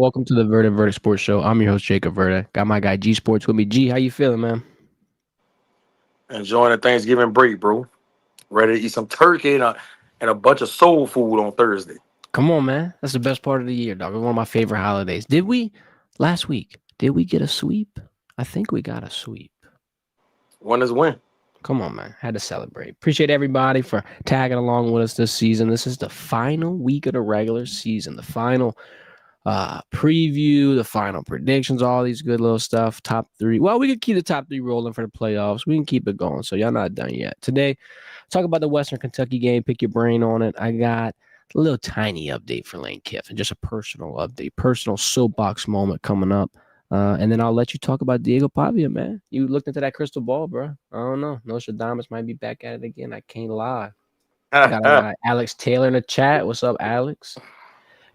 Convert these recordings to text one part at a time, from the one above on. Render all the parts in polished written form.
Welcome to the Verdin Verdict Sports Show. I'm your host, Jacob Verda. Got my guy G-Sportz with me. G, how you feeling, man? Enjoying the Thanksgiving break, bro. Ready to eat some turkey and a bunch of soul food on Thursday. Come on, man. That's the best part of the year, dog. It's one of my favorite holidays. Last week, did we get a sweep? I think we got a sweep. When is when? Come on, man. Had to celebrate. Appreciate everybody for tagging along with us this season. This is the final week of the regular season, the final preview, the final predictions, all these good little stuff. Top three. Well, we can keep the top three rolling for the playoffs. We can keep it going. So y'all not done yet. Today, talk about the Western Kentucky game. Pick your brain on it. I got a little tiny update for Lane Kiffin, just a personal update, personal soapbox moment coming up. And then I'll let you talk about Diego Pavia, man. You looked into that crystal ball, bro. I don't know. Nostradamus might be back at it again. I can't lie. Got our guy Alex Taylor in the chat. What's up, Alex?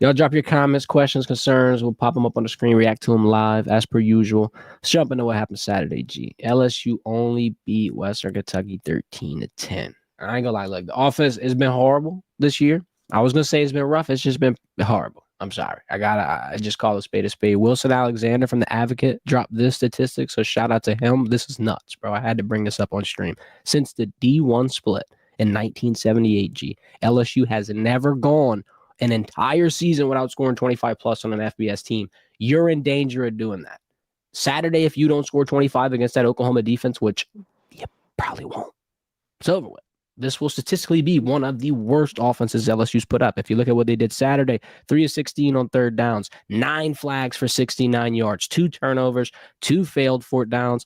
Y'all drop your comments, questions, concerns. We'll pop them up on the screen, react to them live as per usual. Let's jump into what happened Saturday, G. LSU only beat Western Kentucky 13-10. I ain't gonna lie, look, the offense has been horrible this year. I was gonna say it's been rough. It's just been horrible. I'm sorry. I just call a spade a spade. Wilson Alexander from the Advocate dropped this statistic, so shout out to him. This is nuts, bro. I had to bring this up on stream. Since the D1 split in 1978, G, LSU has never gone an entire season without scoring 25 plus on an FBS team. You're in danger of doing that. Saturday, if you don't score 25 against that Oklahoma defense, which you probably won't, it's over with. This will statistically be one of the worst offenses LSU's put up. If you look at what they did Saturday, 3 of 16 on third downs, 9 flags for 69 yards, 2 turnovers, 2 failed fourth downs.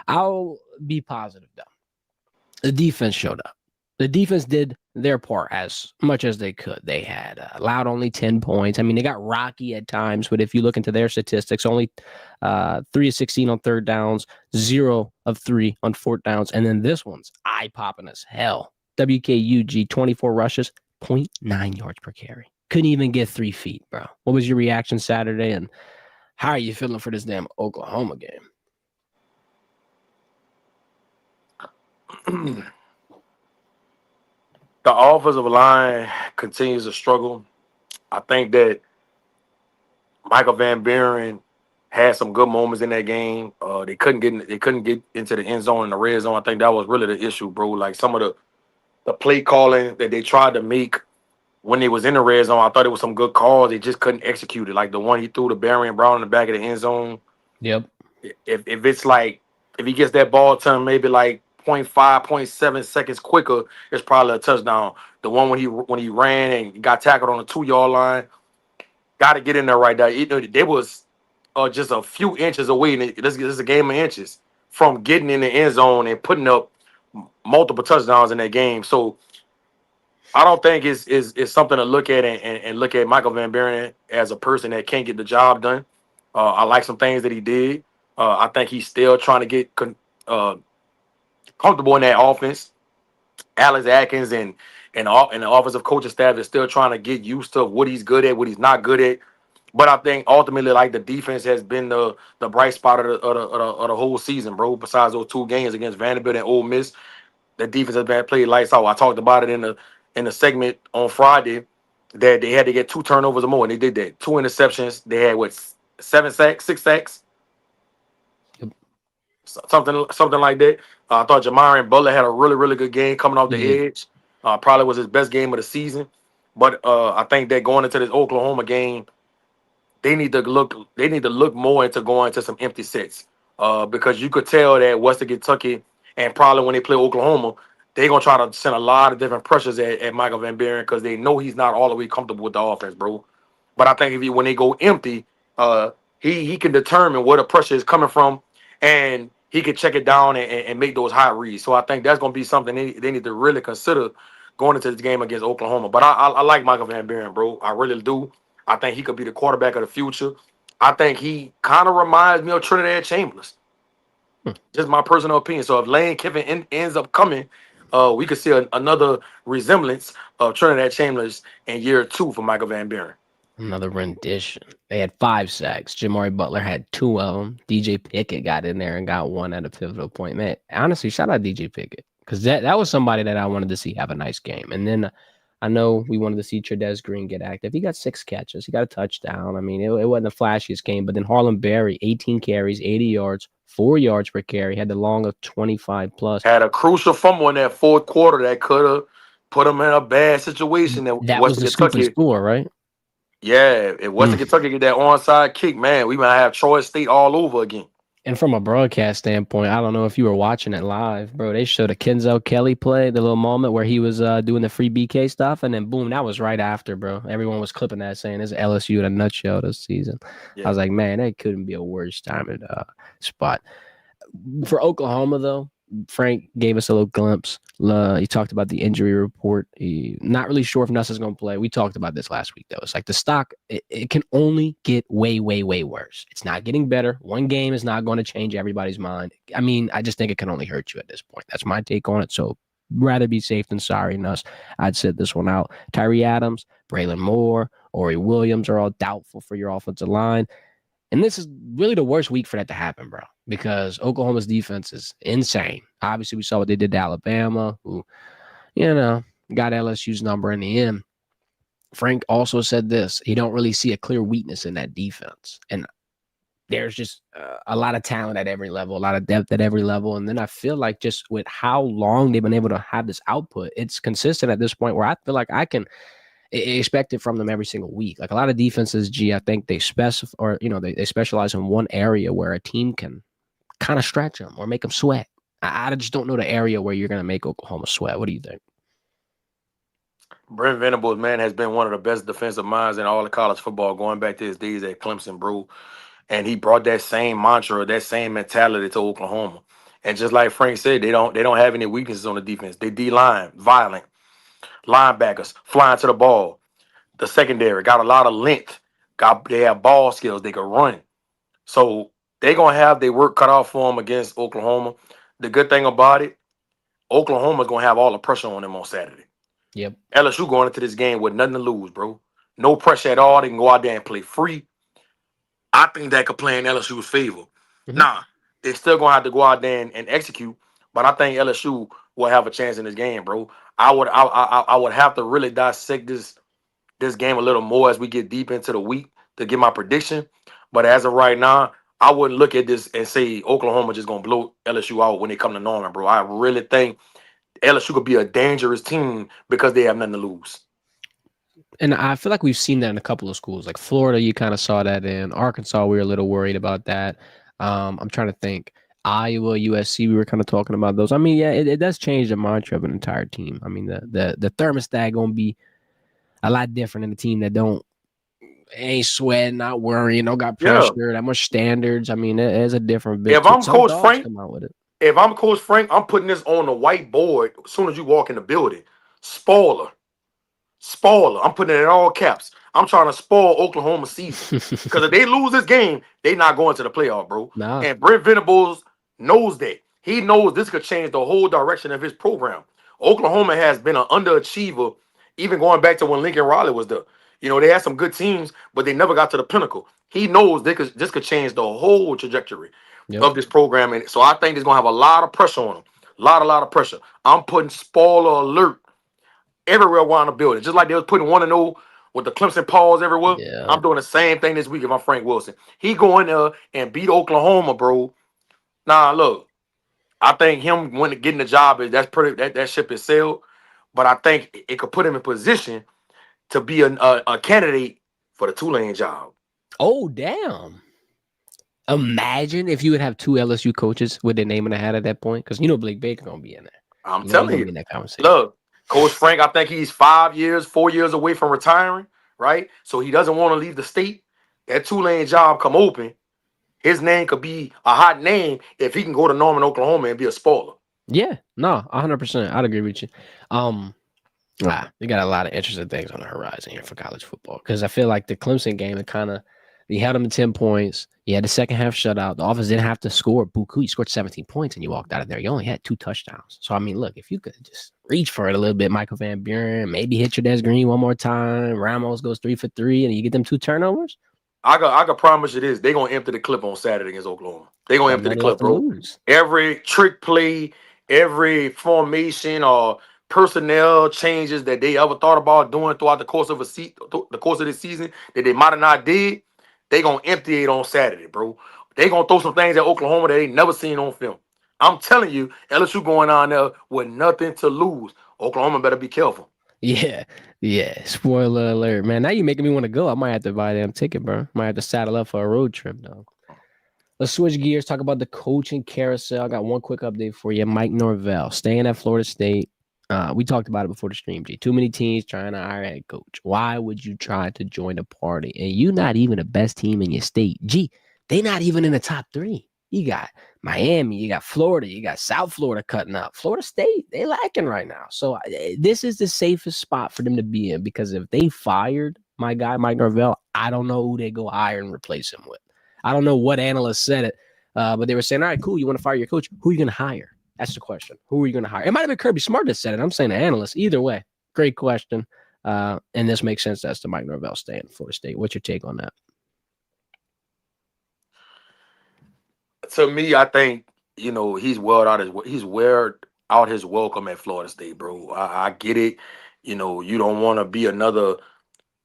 I'll be positive, though. The defense showed up. The defense did their part as much as they could. They had allowed only 10 points. I mean, they got rocky at times, but if you look into their statistics, only 3 of 16 on third downs, 0 of 3 on fourth downs. And then this one's eye-popping as hell. WKUG, 24 rushes, 0.9 yards per carry. Couldn't even get 3 feet, bro. What was your reaction Saturday, and how are you feeling for this damn Oklahoma game? The offensive line continues to struggle. I think that Michael Van Buren had some good moments in that game. They couldn't get into the end zone and the red zone. I think that was really the issue, bro. Like some of the play calling that they tried to make when they was in the red zone, I thought it was some good calls. They just couldn't execute it. Like the one he threw to Barry and Brown in the back of the end zone. Yep. If it's like if he gets that ball to him maybe like 0.5, 0.7 seconds quicker, it's probably a touchdown. The one when he ran and got tackled on the 2-yard line, got to get in there right there. They was just a few inches away. And this is a game of inches from getting in the end zone and putting up multiple touchdowns in that game. So I don't think it's something to look at and look at Michael Van Buren as a person that can't get the job done. I like some things that he did. I think he's still trying to get comfortable in that offense. Alex Atkins and the offensive coaching staff is still trying to get used to what he's good at, what he's not good at. But I think ultimately, like the defense has been the bright spot of the whole season, bro. Besides those 2 games against Vanderbilt and Ole Miss, the defense has been played lights out. I talked about it in the segment on Friday that they had to get 2 turnovers or more, and they did that. 2 interceptions. They had 7 sacks, 6 sacks, something like that. I thought Jamarian Butler had a really good game coming off the edge. Probably was his best game of the season. But I think that going into this Oklahoma game, they need to look more into going to some empty sets. Because you could tell that Western Kentucky and probably when they play Oklahoma, they're gonna try to send a lot of different pressures at Michael Van Buren because they know he's not all the way comfortable with the offense, bro. But I think when they go empty, he can determine where the pressure is coming from, and he can check it down and make those high reads. So I think that's going to be something they need to really consider going into this game against Oklahoma. But I like Michael Van Buren, bro. I really do. I think he could be the quarterback of the future. I think he kind of reminds me of Trinidad Chambers. Just my personal opinion. So if Lane Kiffin ends up coming, we could see another resemblance of Trinidad Chambers in year 2 for Michael Van Buren. Another rendition. They had 5 sacks. Jamari Butler had 2 of them. DJ Pickett got in there and got 1 at a pivotal point. Man, honestly, shout out DJ Pickett because that was somebody that I wanted to see have a nice game. And then I know we wanted to see Trudez Green get active. He got 6 catches. He got a touchdown. I mean, it wasn't the flashiest game, but then Harlem Berry, 18 carries, 80 yards, 4 yards per carry, had the long of 25 plus. Had a crucial fumble in that fourth quarter that could have put him in a bad situation. That That was Western the scoop for the Kentucky, score, right? yeah, if Western Kentucky get that onside kick, man, we might have Troy State all over again. And from a broadcast standpoint, I don't know if you were watching it live, bro. They showed a Kenzel Kelly play, the little moment where he was doing the free BK stuff, and then boom, that was right after, bro. Everyone was clipping that, saying it's LSU in a nutshell this season. I Yeah. was like, man, that couldn't be a worse time and spot. For Oklahoma, though, Frank gave us a little glimpse. He talked about the injury report. He not really sure if Nuss going to play. We talked about this last week, though. It's like the stock, it can only get way, way, way worse. It's not getting better. One game is not going to change everybody's mind. I mean, I just think it can only hurt you at this point. That's my take on it. So rather be safe than sorry, Nuss. I'd sit this one out. Tyree Adams, Braylon Moore, Ori Williams are all doubtful for your offensive line. And this is really the worst week for that to happen, bro, because Oklahoma's defense is insane. Obviously, we saw what they did to Alabama, who, got LSU's number in the end. Frank also said this. He don't really see a clear weakness in that defense. And there's just a lot of talent at every level, a lot of depth at every level. And then I feel like just with how long they've been able to have this output, it's consistent at this point where I feel like I can expect it from them every single week. Like a lot of defenses, I think they specify, or they specialize in one area where a team can kind of stretch them or make them sweat. I just don't know the area where you're going to make Oklahoma sweat. What do you think? Brent Venables, man, has been one of the best defensive minds in all of college football, going back to his days at Clemson, bro. And he brought that same mantra, that same mentality to Oklahoma. And just like Frank said, they don't have any weaknesses on the defense. They D-line, violent, linebackers flying to the ball. The secondary got a lot of length. They have ball skills. They can run. So they're gonna have their work cut off for them against Oklahoma. The good thing about it, Oklahoma's gonna have all the pressure on them on Saturday. Yep. LSU going into this game with nothing to lose, bro. No pressure at all. They can go out there and play free. I think that could play in LSU's favor. Mhm. Nah, they're still gonna have to go out there and execute. But I think LSU will have a chance in this game, bro. I would have to really dissect this game a little more as we get deep into the week to get my prediction. But as of right now, I wouldn't look at this and say Oklahoma just gonna blow LSU out when they come to Norman, bro. I really think LSU could be a dangerous team because they have nothing to lose. And I feel like we've seen that in a couple of schools. Like Florida, you kind of saw that in Arkansas. We were a little worried about that. I'm trying to think. Iowa, USC, we were kind of talking about those. I mean, yeah, it does change the mantra of an entire team. I mean, the thermostat gonna be a lot different in a team that ain't sweating, not worrying, don't got Yeah. pressure, that much standards. I mean, it is a different bit. If I'm Some Coach dogs Frank, come out with it. I'm putting this on the whiteboard as soon as you walk in the building. Spoiler. I'm putting it in all caps. I'm trying to spoil Oklahoma's season. Because if they lose this game, they not going to the playoff, bro. Nah. And Brent Venables knows that. He knows this could change the whole direction of his program. Oklahoma has been an underachiever, even going back to when Lincoln Riley was there. They had some good teams, but they never got to the pinnacle. He knows this could change the whole trajectory of this program. And so I think it's going to have a lot of pressure on him. A lot of pressure. I'm putting spoiler alert everywhere around the building. Just like they was putting 1-0 with the Clemson Paws everywhere. Yeah. I'm doing the same thing this week if I'm Frank Wilson. He going there and beat Oklahoma, bro. Nah, look, I think him getting the job that ship is sailed. But I think it could put him in position to be a candidate for the Tulane job. Oh, damn. Imagine if you would have 2 LSU coaches with their name in the hat at that point. Because Blake Baker going to be in there. I'm telling you. In that conversation. Look, Coach Frank, I think he's 4 years away from retiring, right? So he doesn't want to leave the state. That Tulane job come open. His name could be a hot name if he can go to Norman, Oklahoma and be a spoiler. Yeah, no, 100%. I'd agree with you. We got a lot of interesting things on the horizon here for college football because I feel like the Clemson game, you held them to 10 points. You had the second half shutout. The offense didn't have to score. Buku, you scored 17 points and you walked out of there. You only had 2 touchdowns. So, I mean, look, if you could just reach for it a little bit, Michael Van Buren, maybe hit your Des Green one more time. Ramos goes 3 for 3 and you get them 2 turnovers. I can promise you this. They're going to empty the clip on Saturday against Oklahoma. They're going to empty the clip, bro. Every trick play, every formation or personnel changes that they ever thought about doing throughout the course of the course of the season that they might have not did, they gonna empty it on Saturday, bro. They gonna throw some things at Oklahoma that they never seen on film. I'm telling you, LSU going on there with nothing to lose. Oklahoma better be careful. Yeah, yeah. Spoiler alert, man. Now you're making me want to go. I might have to buy a damn ticket, bro. Might have to saddle up for a road trip, though. Let's switch gears. Talk about the coaching carousel. I got one quick update for you. Mike Norvell staying at Florida State. We talked about it before the stream, G. Too many teams trying to hire a head coach. Why would you try to join a party? And you not even the best team in your state. G, they not even in the top 3. You got Miami, you got Florida, you got South Florida cutting up. Florida State, they lacking right now. So this is the safest spot for them to be in, because if they fired my guy, Mike Norvell, I don't know who they go hire and replace him with. I don't know what analyst said it, but they were saying, all right, cool, you want to fire your coach? Who are you going to hire? That's the question. Who are you going to hire? It might have been Kirby Smart that said it. I'm saying the analyst. Either way, great question. And this makes sense as to Mike Norvell staying at Florida State. What's your take on that? To me, I think he's weared out his welcome at Florida State, bro. I get it. You don't want to be another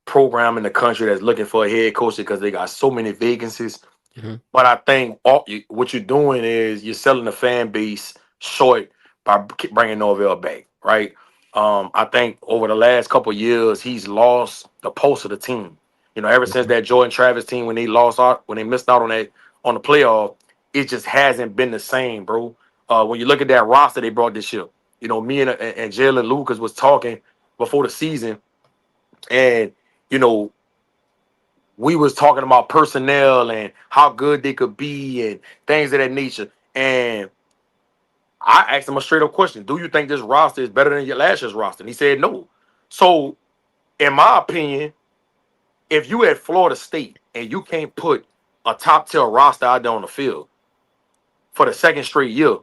program in the country that's looking for a head coach because they got so many vacancies. Mm-hmm. But I think what you're doing is you're selling the fan base short by bringing Norvell back, right? I think over the last couple of years, he's lost the pulse of the team. Ever since that Jordan Travis team, when they missed out on the playoff, it just hasn't been the same, bro. When you look at that roster they brought this year, me and Jalen Lucas was talking before the season, and we was talking about personnel and how good they could be and things of that nature. And I asked him a straight up question: do you think this roster is better than your last year's roster? And he said no. So, in my opinion, if you at Florida State and you can't put a top tier roster out there on the field for the second straight year,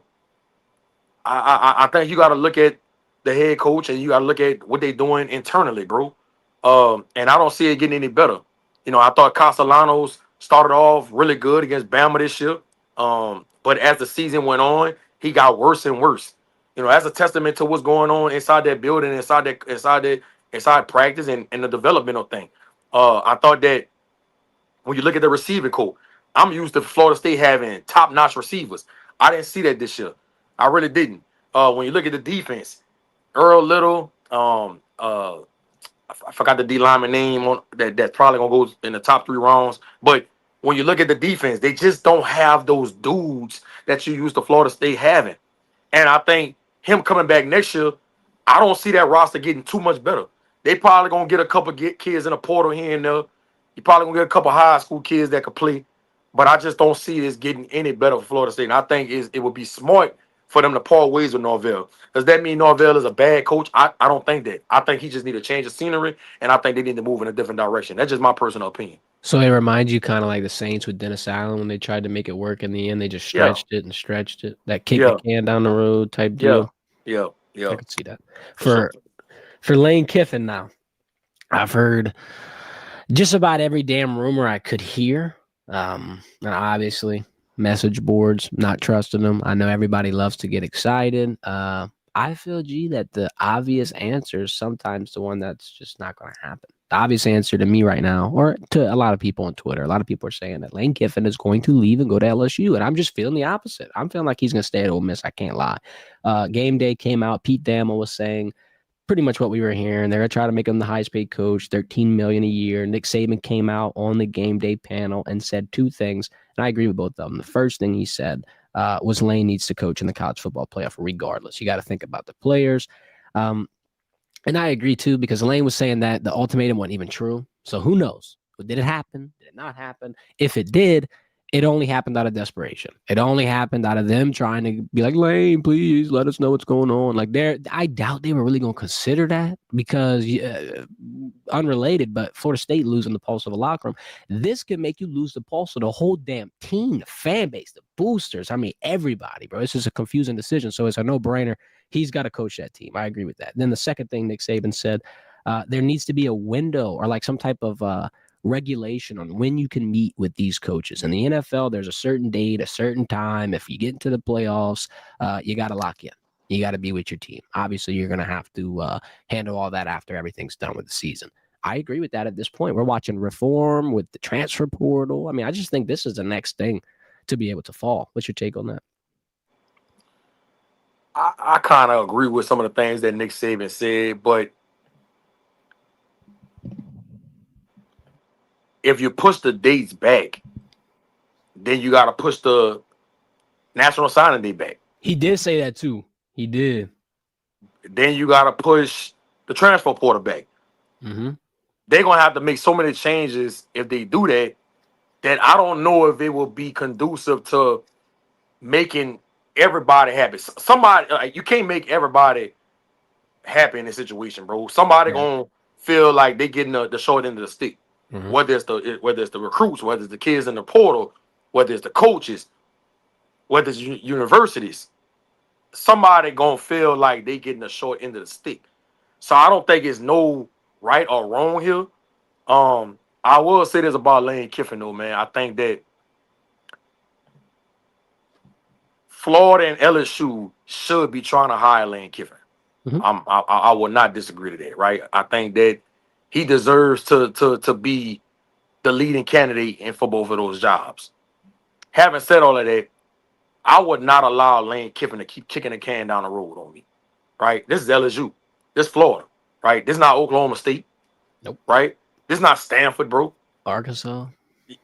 I think you got to look at the head coach and you got to look at what they're doing internally, bro. And I don't see it getting any better. I thought Castellanos started off really good against Bama this year. But as the season went on, he got worse and worse. As a testament to what's going on inside that building, inside practice and the developmental thing. I thought that when you look at the receiving core, I'm used to Florida State having top-notch receivers. I didn't see that this year. I really didn't. When you look at the defense, Earl Little, I forgot the D lineman name on that's probably gonna go in the top 3 rounds. But when you look at the defense, they just don't have those dudes that you used to Florida State having. And I think him coming back next year, I don't see that roster getting too much better. They probably gonna get a couple kids in the portal here and there. You probably gonna get a couple high school kids that could play. But I just don't see this getting any better for Florida State. And I think it would be smart for them to part ways with Norvell. Does that mean Norvell is a bad coach? I don't think that. I think he just need to change the scenery, and I think they need to move in a different direction. That's just my personal opinion. So it reminds you kind of like the Saints with Dennis Allen when they tried to make it work in the end. They just stretched it and stretched it. That kick the can down the road type deal. Yeah. I could see that. For Lane Kiffin now, I've heard just about every damn rumor I could hear. And obviously, message boards, not trusting them. I know everybody loves to get excited. I feel, G, that the obvious answer is sometimes the one that's just not going to happen. The obvious answer to me right now, or to a lot of people on Twitter, a lot of people are saying that Lane Kiffin is going to leave and go to LSU, and I'm just feeling the opposite. I'm feeling like he's going to stay at Ole Miss. I can't lie. Game day came out. Pete Thamel was saying pretty much what we were hearing. They're going to try to make him the highest paid coach, $13 million a year. Nick Saban came out on the game day panel and said 2 things, and I agree with both of them. The first thing he said was Lane needs to coach in the college football playoff regardless. You got to think about the players. And I agree, too, because Lane was saying that the ultimatum wasn't even true. So who knows? Did it happen? Did it not happen? If it did, it only happened out of desperation. It only happened out of them trying to be like, Lane, please let us know what's going on. Like, I doubt they were really going to consider that because, unrelated, but Florida State losing the pulse of the locker room. This could make you lose the pulse of the whole damn team, the fan base, the boosters. I mean, everybody, bro. This is a confusing decision. So it's a no-brainer. He's got to coach that team. I agree with that. Then the second thing Nick Saban said, there needs to be a window or like some type of regulation on when you can meet with these coaches. In the NFL, there's a certain date, a certain time. If you get into the playoffs, you got to lock in. You got to be with your team. Obviously, you're going to have to handle all that after everything's done with the season. I agree with that at this point. We're watching reform with the transfer portal. I mean, I just think this is the next thing to be able to fall. What's your take on that? I kind of agree with some of the things that Nick Saban said, but if you push the dates back, then you got to push the National Signing Day back. He did say that too. He did. Then you got to push the transfer portal back. Mm-hmm. They're going to have to make so many changes if they do that, that I don't know if it will be conducive to making everybody happy. Somebody, you can't make everybody happy in this situation, bro. Somebody going to feel like they getting the short end of the stick. Mm-hmm. Whether it's the recruits, whether it's the kids in the portal, whether it's the coaches, whether it's universities, somebody gonna feel like they getting the short end of the stick. So I don't think it's no right or wrong here. I will say this about Lane Kiffin though, man. I think that Florida and LSU should be trying to hire Lane Kiffin. Mm-hmm. I will not disagree to that, right? I think that he deserves to be the leading candidate in for both of those jobs. Having said all of that, I would not allow Lane Kiffin to keep kicking the can down the road on me, right? This is LSU. This is Florida, right? This is not Oklahoma State, Nope. right? This is not Stanford, bro. Arkansas,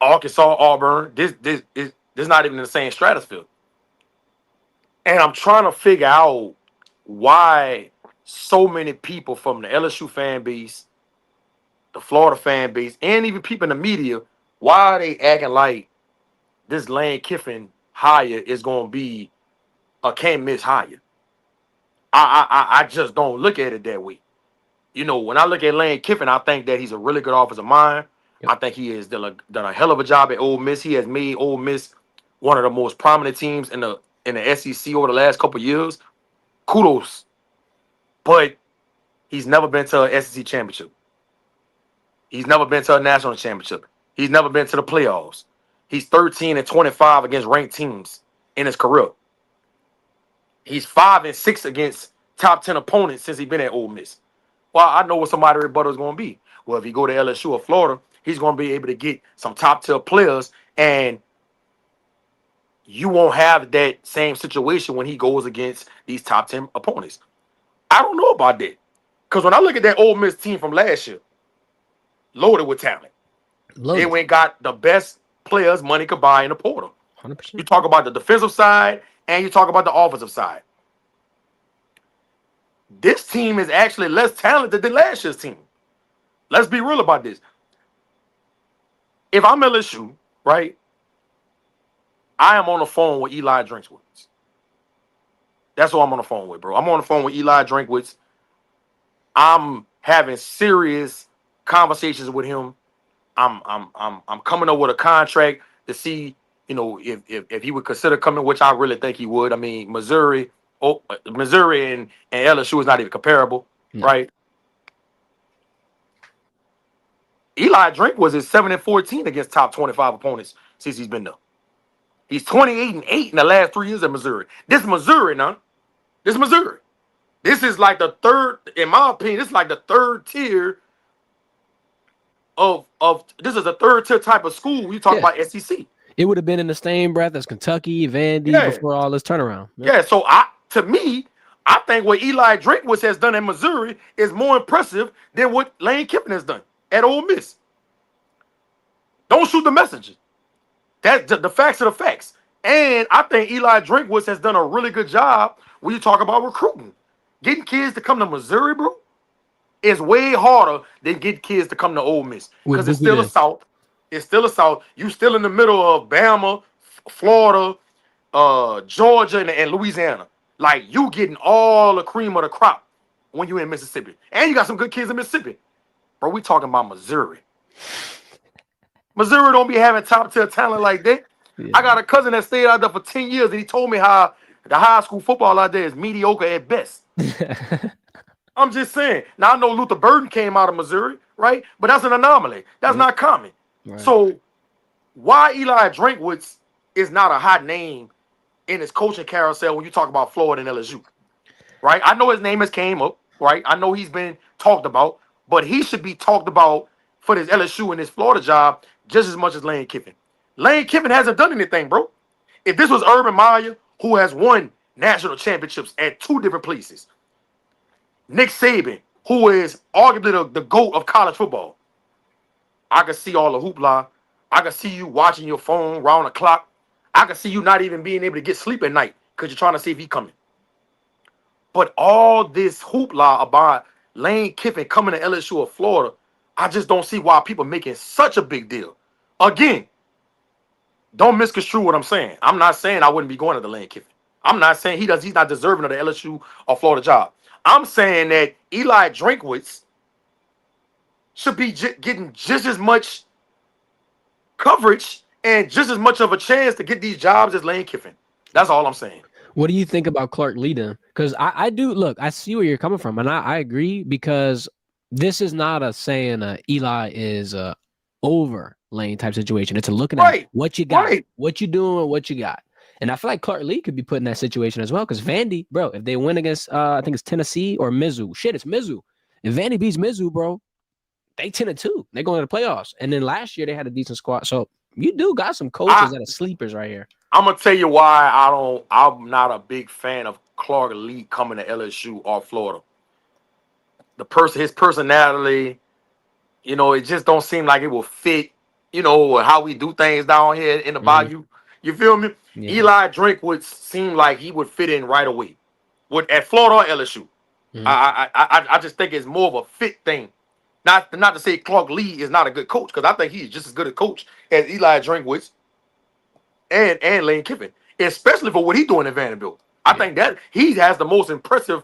Auburn. This is not even in the same stratosphere. And I'm trying to figure out why so many people from the LSU fan base, the Florida fan base, and even people in the media, why are they acting like this Lane Kiffin hire is going to be a can't miss hire? I just don't look at it that way. You know, when I look at Lane Kiffin, I think that he's a really good offensive mind. Yep. I think he has done a hell of a job at Ole Miss. He has made Ole Miss one of the most prominent teams in the SEC over the last couple of years. Kudos. But he's never been to a SEC championship. He's never been to a national championship. He's never been to the playoffs. He's 13-25 against ranked teams in his career. He's 5-6 against top 10 opponents since he's been at Ole Miss. Well, I know what somebody's rebuttal is going to be. Well, if he go to LSU or Florida, he's going to be able to get some top tier players, and you won't have that same situation when he goes against these top 10 opponents. I don't know about that. Because when I look at that Ole Miss team from last year, loaded with talent. They went and got the best players money could buy in the portal. 100%. You talk about the defensive side and you talk about the offensive side. This team is actually less talented than last year's team. Let's be real about this. If I'm LSU, right, I am on the phone with Eli Drinkwitz. That's who I'm on the phone with, bro. I'm on the phone with Eli Drinkwitz. I'm having serious conversations with him. I'm coming up with a contract to see, you know, if he would consider coming, which I really think he would. I mean, Missouri and LSU is not even comparable, right? Eli Drinkwitz is 7-14 against top 25 opponents since he's been there. He's 28-8 in the last 3 years at Missouri. This is Missouri now. This is Missouri. This is like the third, in my opinion, this is like the third tier of this is a third tier type of school. We talk about SEC. It would have been in the same breath as Kentucky, Vandy before all this turnaround. Yeah, so to me, I think what Eli Drinkwitz has done in Missouri is more impressive than what Lane Kiffin has done at Ole Miss. Don't shoot the messenger. That's the facts are the facts. And I think Eli Drinkwitz has done a really good job when you talk about recruiting. Getting kids to come to Missouri, bro, is way harder than getting kids to come to Ole Miss. Because it's still a South. It's still a South. You still in the middle of Bama, Florida, Georgia, and Louisiana. Like, you getting all the cream of the crop when you in Mississippi. And you got some good kids in Mississippi. Bro, we talking about Missouri. Missouri don't be having top tier talent like that. Yeah. I got a cousin that stayed out there for 10 years, and he told me how the high school football out there is mediocre at best. I'm just saying. Now, I know Luther Burden came out of Missouri, right? But that's an anomaly. That's not common. Right. So why Eli Drinkwitz is not a hot name in his coaching carousel when you talk about Florida and LSU? right? I know his name has came up, right? I know he's been talked about, but he should be talked about for this LSU and this Florida job just as much as Lane Kiffin. Lane Kiffin hasn't done anything, bro. If this was Urban Meyer, who has won national championships at 2 different places, Nick Saban, who is arguably the GOAT of college football, I can see all the hoopla. I can see you watching your phone round the clock. I can see you not even being able to get sleep at night because you're trying to see if he's coming. But all this hoopla about Lane Kiffin coming to LSU or Florida, I just don't see why people making such a big deal. Again, don't misconstrue what I'm saying. I'm not saying I wouldn't be going to the Lane Kiffin. I'm not saying he's not deserving of the LSU or Florida job. I'm saying that Eli Drinkwitz should be getting just as much coverage and just as much of a chance to get these jobs as Lane Kiffin. That's all I'm saying. What do you think about Clark Lee then? Because I do look, I see where you're coming from, and I agree because this is not a saying Eli is over Lane type situation. It's a looking at what you got, what you doing, what you got. And I feel like Clark Lee could be put in that situation as well because Vandy, bro, if they win against, I think it's Tennessee or Mizzou. Shit, it's Mizzou. If Vandy beats Mizzou, bro, they 10-2. They're going to the playoffs. And then last year they had a decent squad. So you do got some coaches that are sleepers right here. I'm gonna tell you why I'm not a big fan of Clark Lee coming to LSU or Florida. His personality, it just don't seem like it will fit, how we do things down here in the Bayou. You feel me? Yeah. Eli Drink would seem like he would fit in right away. At Florida or LSU. I just think it's more of a fit thing. Not to say Clark Lee is not a good coach, because I think he's just as good a coach as Eli Drinkwitz and Lane Kiffin, especially for what he's doing in Vanderbilt. I think that he has the most impressive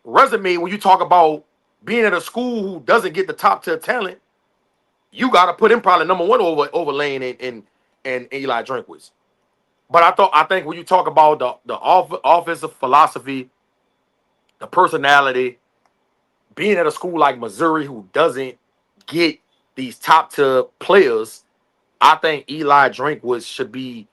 resume when you talk about being at a school who doesn't get the top tier talent. You got to put him probably number one over Lane and Eli Drinkwitz. But I think when you talk about the offensive philosophy, the personality, being at a school like Missouri who doesn't get these top tier players, I think Eli Drinkwitz should be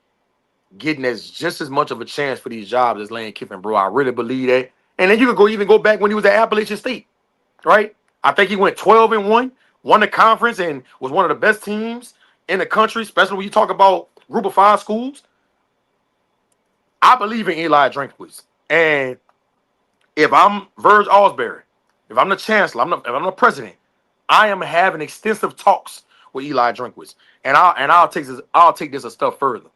getting just as much of a chance for these jobs as Lane Kiffin, bro. I really believe that. And then you could even go back when he was at Appalachian State, right? I think he went 12-1, won the conference, and was one of the best teams in the country, especially when you talk about Group of 5 schools. I believe in Eli Drinkwitz. And if I'm Verge Osbury, if I'm the chancellor, if I'm the president, I am having extensive talks with Eli Drinkwitz. And I'll take this a step further.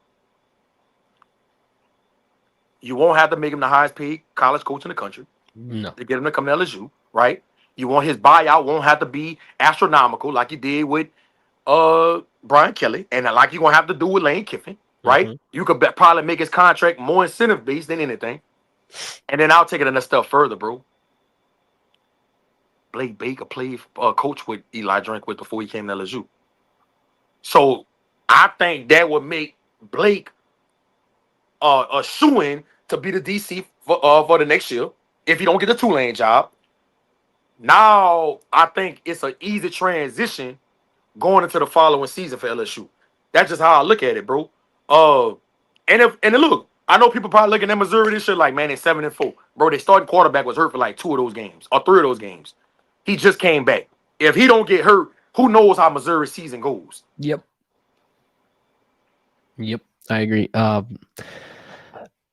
You won't have to make him the highest paid college coach in the country to get him to come to LSU, right? You want his buyout won't have to be astronomical like you did with Brian Kelly and like you're going to have to do with Lane Kiffin, right? You could probably make his contract more incentive-based than anything. And then I'll take it a step further, bro. Blake Baker played coach with Eli Drinkwitz before he came to LSU. So I think that would make Blake a shoo-in to be the DC for the next year if he don't get the Tulane job. Now I think it's an easy transition going into the following season for LSU. That's just how I look at it, bro. And look, I know people probably looking at Missouri this year like, man, they're 7-4. Bro, their starting quarterback was hurt for like 2 of those games or 3 of those games. He just came back. If he don't get hurt, who knows how Missouri's season goes? Yep, I agree.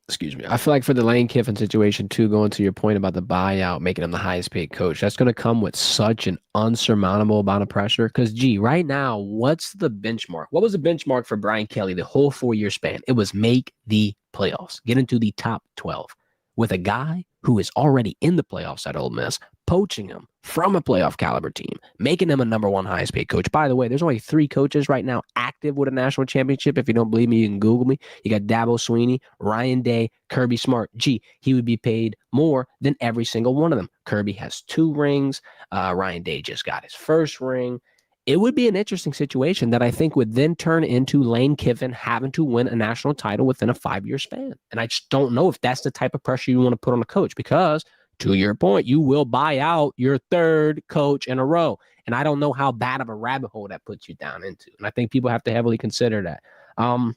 Excuse me. I feel like for the Lane Kiffin situation, too, going to your point about the buyout, making him the highest paid coach, that's going to come with such an unsurmountable amount of pressure. Because, right now, what's the benchmark? What was the benchmark for Brian Kelly the whole 4-year span? It was make the playoffs, get into the top 12 with a guy who is already in the playoffs at Ole Miss, poaching him from a playoff caliber team, making him a number 1 highest paid coach. By the way, there's only 3 coaches right now active with a national championship. If you don't believe me, you can Google me. You got Dabo Swinney, Ryan Day, Kirby Smart. He would be paid more than every single one of them. Kirby has 2 rings. Ryan Day just got his first ring. It would be an interesting situation that I think would then turn into Lane Kiffin having to win a national title within a 5-year span. And I just don't know if that's the type of pressure you want to put on a coach because, to your point, you will buy out your 3rd coach in a row. And I don't know how bad of a rabbit hole that puts you down into. And I think people have to heavily consider that. I'll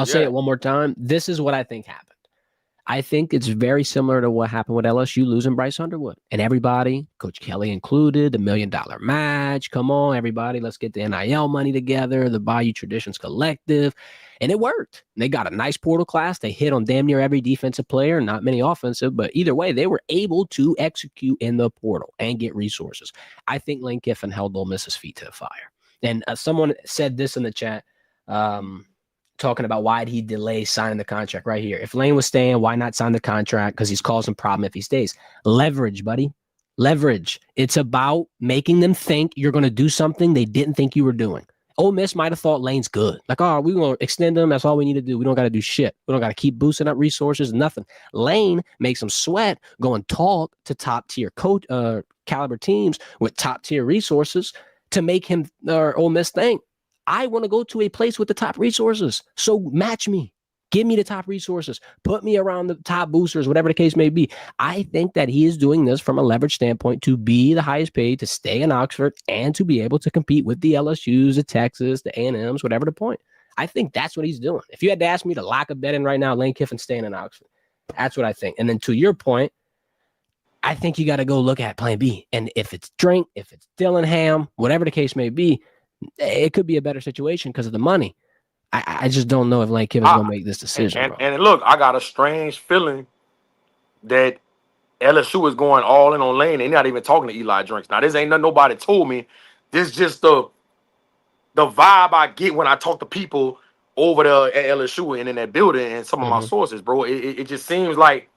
say it one more time. This is what I think happened. I think it's very similar to what happened with LSU losing Bryce Underwood. And everybody, Coach Kelly included, the $1 million match. Come on, everybody, let's get the NIL money together, the Bayou Traditions Collective. And it worked. They got a nice portal class. They hit on damn near every defensive player, not many offensive, but either way, they were able to execute in the portal and get resources. I think Lane Kiffin held Ole Miss's feet to the fire. And someone said this in the chat. Talking about why did he delay signing the contract right here. If Lane was staying, why not sign the contract? Because he's causing problem if he stays. Leverage, buddy. Leverage. It's about making them think you're going to do something they didn't think you were doing. Ole Miss might have thought Lane's good. Like, oh, we're going to extend him. That's all we need to do. We don't got to do shit. We don't got to keep boosting up resources, nothing. Lane makes them sweat, go and talk to top-tier caliber teams with top-tier resources to make him or Ole Miss think, I want to go to a place with the top resources. So match me. Give me the top resources. Put me around the top boosters, whatever the case may be. I think that he is doing this from a leverage standpoint to be the highest paid, to stay in Oxford, and to be able to compete with the LSUs, the Texas, the A&Ms, whatever the point. I think that's what he's doing. If you had to ask me to lock a bet in right now, Lane Kiffin staying in Oxford. That's what I think. And then to your point, I think you got to go look at plan B. And if it's Drink, if it's Dillingham, whatever the case may be, it could be a better situation because of the money. I just don't know if Lane Kiffin's going to make this decision. And look, I got a strange feeling that LSU is going all in on Lane. They're not even talking to Eli Drinks. Now, this ain't nothing nobody told me. This is just the vibe I get when I talk to people over there at LSU and in that building and some of my sources, bro. It just seems like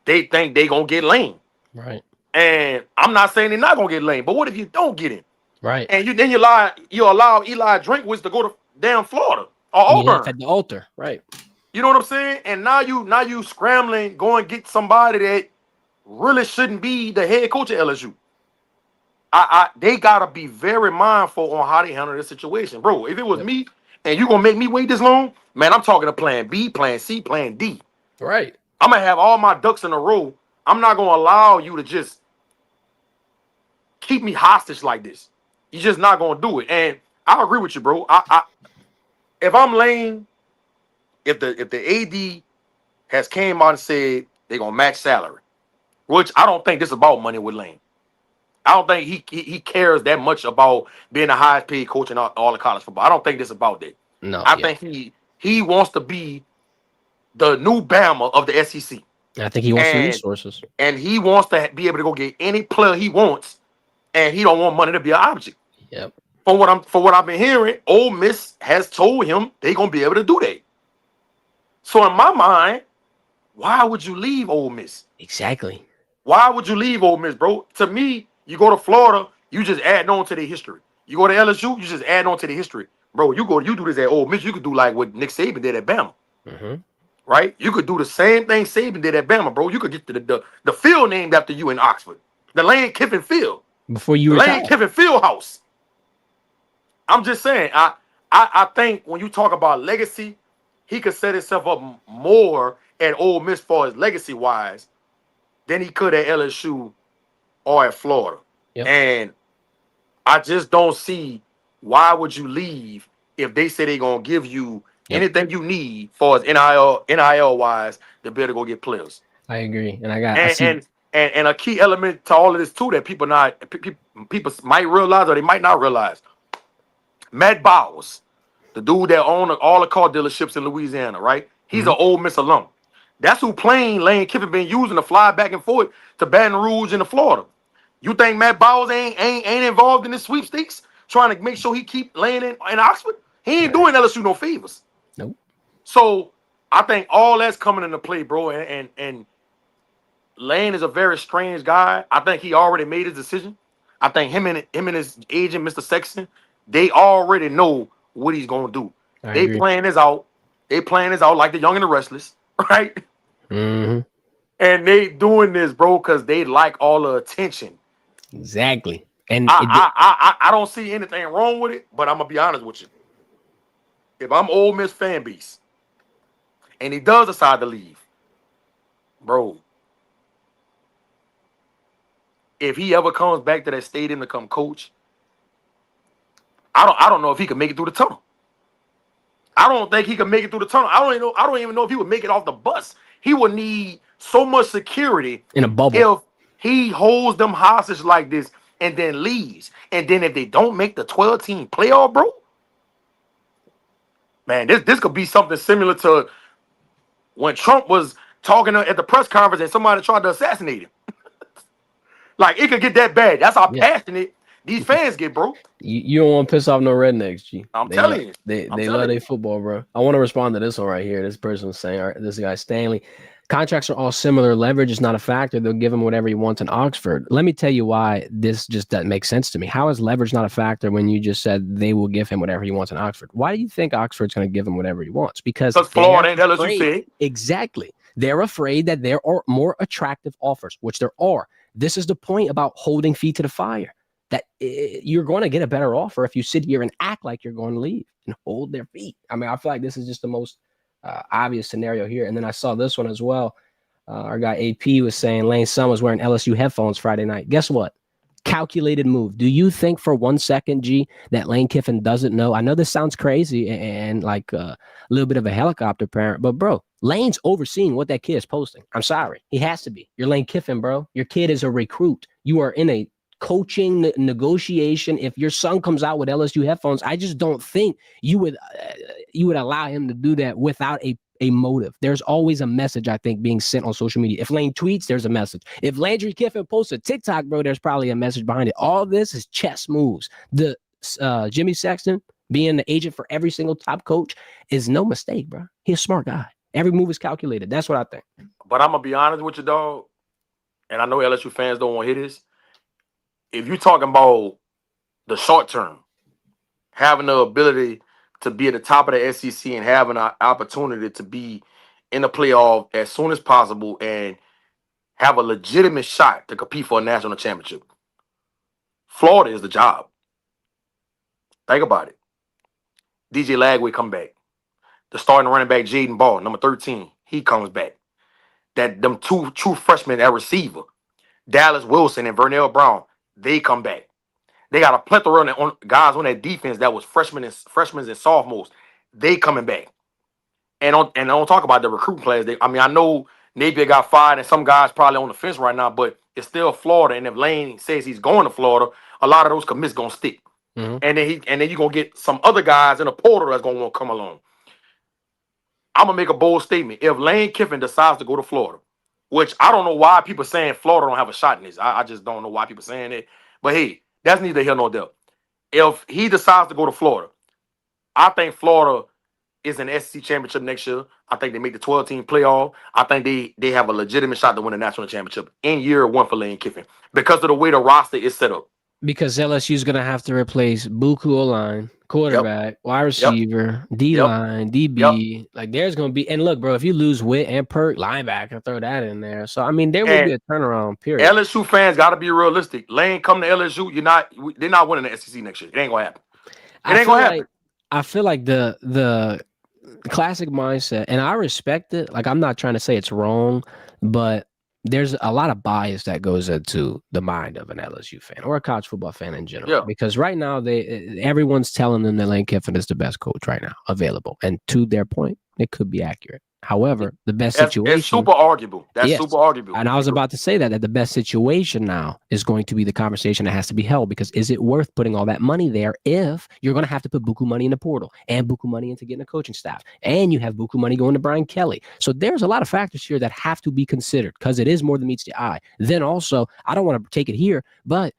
they think they going to get Lane. Right. And I'm not saying they're not going to get Lane, but what if you don't get him? Right. And you allow Eli Drinkwitz to go to damn Florida or Auburn at the altar, right? You know what I'm saying? And now you scrambling, go and get somebody that really shouldn't be the head coach of LSU. They gotta be very mindful on how they handle this situation, bro. If it was me and you gonna make me wait this long, man, I'm talking to plan B, plan C, plan D. Right. I'm gonna have all my ducks in a row. I'm not gonna allow you to just keep me hostage like this. You're just not gonna do it. And I agree with you, bro. If I'm Lane, if the AD has came out and said they're gonna match salary, which I don't think this is about money with Lane. I don't think he cares that much about being the highest paid coach in all of college football. I don't think this is about that. No, I think he wants to be the new Bama of the SEC. I think he wants the resources, and he wants to be able to go get any player he wants, and he don't want money to be an object. Yep. For what I've been hearing, Ole Miss has told him they're gonna be able to do that. So in my mind, why would you leave Ole Miss? Exactly. Why would you leave Ole Miss, bro? To me, you go to Florida, you just add on to their history. You go to LSU, you just add on to the history, bro. You do this at Ole Miss, you could do like what Nick Saban did at Bama, right? You could do the same thing Saban did at Bama, bro. You could get to the field named after you in Oxford, the Lane Kiffin Field, before you retire. Lane Kiffin Field House. I'm just saying, I think when you talk about legacy, he could set himself up more at Ole Miss for his legacy wise than he could at LSU or at Florida. Yep. And I just don't see why would you leave if they say they're gonna give you anything you need for as NIL wise to be able to go get players. I agree, and and a key element to all of this too that people might realize or they might not realize. Matt Bowers, the dude that owned all the car dealerships in Louisiana, right? He's an Ole Miss alum. That's who plane Lane Kiffin been using to fly back and forth to Baton Rouge and to Florida. You think Matt Bowers ain't involved in this sweepstakes, trying to make sure he keep Lane in Oxford? He ain't doing LSU no favors. Nope. So I think all that's coming into play, bro. And Lane is a very strange guy. I think he already made his decision. I think him and his agent, Mr. Sexton, they already know what he's gonna do. They agree. playing this out. They playing this out like the Young and the Restless, right? Mm-hmm. And they doing this, bro, because they like all the attention. Exactly. And I don't see anything wrong with it, but I'm gonna be honest with you. If I'm Ole Miss fan base and he does decide to leave, bro, if he ever comes back to that stadium to come coach, I don't know if he can make it through the tunnel. I don't think he can make it through the tunnel. I don't even know if he would make it off the bus. he will need so much security In a bubble. if he holds them hostage like this and then leaves. And then if they don't make the 12-team playoff, bro, man, this could be something similar to when Trump was talking at the press conference and somebody tried to assassinate him. Like, it could get that bad. That's how Yeah. passionate these fans get, bro. You don't want to piss off no rednecks, G. I'm telling you. They I'm love telling their you. football, bro. I want to respond to this one right here. This person was saying, all right, this guy Stanley. Contracts are all similar. Leverage is not a factor. They'll give him whatever he wants in Oxford. Let me tell you why this just doesn't make sense to me. How is leverage not a factor when you just said they will give him whatever he wants in Oxford? Why do you think Oxford's going to give him whatever he wants? Because Florida ain't LSU said. Exactly. They're afraid that there are more attractive offers, which there are. This is the point about holding feet to the fire, that you're going to get a better offer if you sit here and act like you're going to leave and hold their feet. I mean, I feel like this is just the most obvious scenario here. And then I saw this one as well. Our guy AP was saying Lane Sun was wearing LSU headphones Friday night. Guess what? Calculated move. Do you think for 1 second, G, that Lane Kiffin doesn't know? I know this sounds crazy and like a little bit of a helicopter parent, but bro, Lane's overseeing what that kid is posting. I'm sorry. He has to be. You're Lane Kiffin, bro. Your kid is a recruit. You are in a coaching negotiation. If your son comes out with LSU headphones, I just don't think you would allow him to do that without a motive. There's always a message, I think, being sent on social media. If Lane tweets, there's a message. If Landry Kiffin posts a TikTok, bro, there's probably a message behind it. All this is chess moves. The Jimmy Sexton being the agent for every single top coach is no mistake, bro. He's a smart guy. Every move is calculated. That's what I think. But I'm going to be honest with you, dog, and I know LSU fans don't want to hear this. If you're talking about the short term, having the ability to be at the top of the SEC and having an opportunity to be in the playoff as soon as possible and have a legitimate shot to compete for a national championship, Florida is the job. Think about it. DJ Lagway come back. The starting running back, Jaden Ball, number 13, he comes back. Them two true freshmen at receiver, Dallas Wilson and Vernell Brown, they come back. They got a plethora of guys on that defense that was freshmen and sophomores. They coming back. And I don't talk about the recruiting class. I know Napier got fired and some guys probably on the fence right now, but it's still Florida. And if Lane says he's going to Florida, a lot of those commits gonna stick. Mm-hmm. And then you're gonna get some other guys in the portal that's gonna want to come along. I'm gonna make a bold statement. If Lane Kiffin decides to go to Florida, which I don't know why people saying Florida don't have a shot in this. I just don't know why people saying it. But hey, that's neither here nor there. If he decides to go to Florida, I think Florida is an SEC championship next year. I think they make the 12-team playoff. I think they have a legitimate shot to win a national championship in year one for Lane Kiffin because of the way the roster is set up. Because LSU is going to have to replace Buku O-line, quarterback, wide receiver, D-line, DB. Like, there's going to be – and look, bro, if you lose Witt and Perk, linebacker, throw that in there. So, I mean, there will be a turnaround, period. LSU fans got to be realistic. Lane come to LSU, they're not winning the SEC next year. It ain't going to happen. It ain't going to happen. I feel like the classic mindset, and I respect it. Like, I'm not trying to say it's wrong, but there's a lot of bias that goes into the mind of an LSU fan or a college football fan in general. Yeah. Because right now, everyone's telling them that Lane Kiffin is the best coach right now available. And to their point, it could be accurate. However, the best situation... It's super arguable. That's super arguable. And I was about to say that the best situation now is going to be the conversation that has to be held, because is it worth putting all that money there if you're going to have to put buku money in the portal and buku money into getting a coaching staff, and you have buku money going to Brian Kelly? So there's a lot of factors here that have to be considered, because it is more than meets the eye. Then also, I don't want to take it here, but